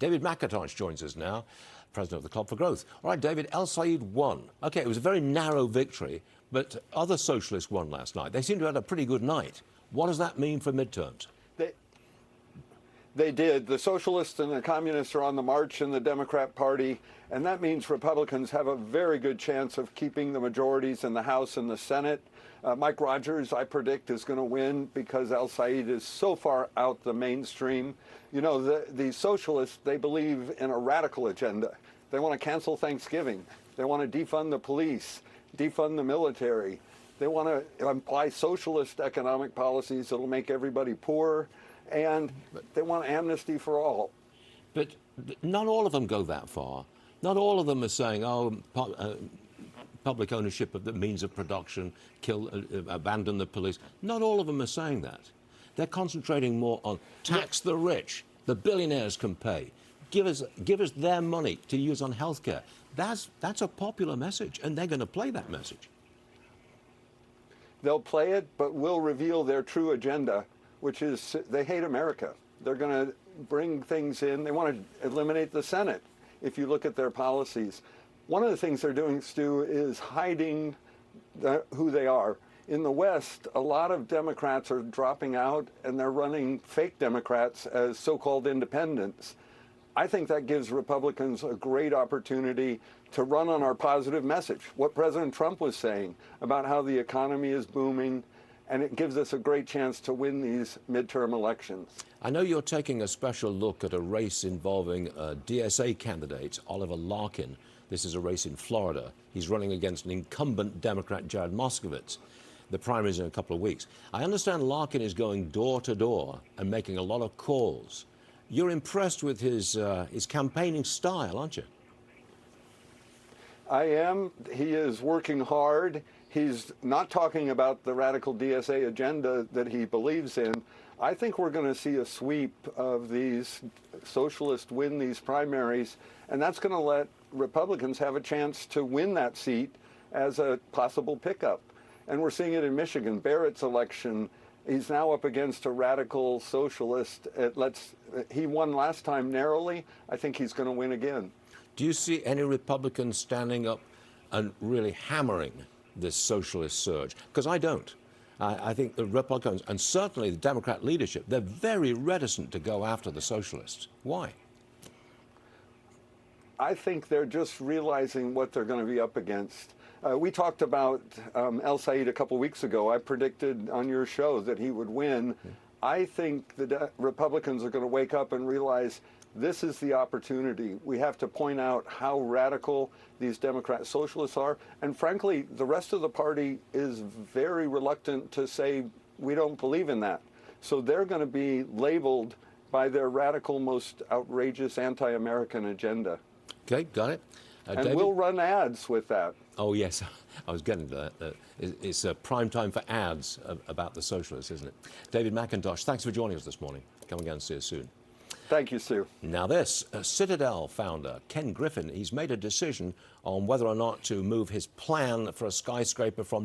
David McIntosh joins us now, president of the Club for Growth. All right, David, El-Sayed won. OK, it was a very narrow victory, but other socialists won last night. They seem to have had a pretty good night. What does that mean for midterms? They did. The socialists and the communists are on the march in the Democrat Party, and that means Republicans have a very good chance of keeping the majorities in the House and the Senate. Mike Rogers, I predict, is going to win because El-Sayed is so far out the mainstream. You know, the socialists, they believe in a radical agenda. They want to cancel Thanksgiving. They want to defund the police, defund the military. They want to apply socialist economic policies that will make everybody poor. And they want amnesty for all. But not all of them go that far. Not all of them are saying, oh, public ownership of the means of production, abandon the police. Not all of them are saying that. They're concentrating more on tax the rich. The billionaires can pay. Give us their money to use on healthcare. That's a popular message, and they're going to play that message. They'll play it, but will reveal their true agenda, which is they hate America. They're going to bring things in. They want to eliminate the Senate, if you look at their policies. One of the things they're doing, Stu, is hiding who they are. In the West, a lot of Democrats are dropping out, and they're running fake Democrats as so-called independents. I think that gives Republicans a great opportunity to run on our positive message, what President Trump was saying about how the economy is booming, and it gives us a great chance to win these midterm elections. I know you're taking a special look at a race involving a DSA candidate, Oliver Larkin. This is a race in Florida. He's running against an incumbent Democrat, Jared Moskowitz. The primary is in a couple of weeks. I understand Larkin is going door to door and making a lot of calls. You're impressed with his campaigning style, aren't you? I am. He is working hard. He's not talking about the radical DSA agenda that he believes in. I think we're going to see a sweep of these socialists win these primaries, and that's going to let Republicans have a chance to win that seat as a possible pickup. And we're seeing it in Michigan. Barrett's election, he's now up against a radical socialist. He won last time narrowly. I think he's going to win again. Do you see any Republicans standing up and really hammering this socialist surge? Because I don't. I think the Republicans, and certainly the Democrat leadership, they're very reticent to go after the socialists. Why? I think they're just realizing what they're going to be up against. We talked about El-Sayed a couple weeks ago. I predicted on your show that he would win. I think the Republicans are going to wake up and realize this is the opportunity. We have to point out how radical these Democrat socialists are. And frankly, the rest of the party is very reluctant to say, we don't believe in that. So they're going to be labeled by their radical, most outrageous anti-American agenda. Okay, got it. And David? we'll run ads with that. Oh, yes. I was getting to that. It's a prime time for ads about the socialists, isn't it? David McIntosh, thanks for joining us this morning. Come again and see us soon. Thank you, Sue. Now this, Citadel founder Ken Griffin, he's made a decision on whether or not to move his plan for a skyscraper from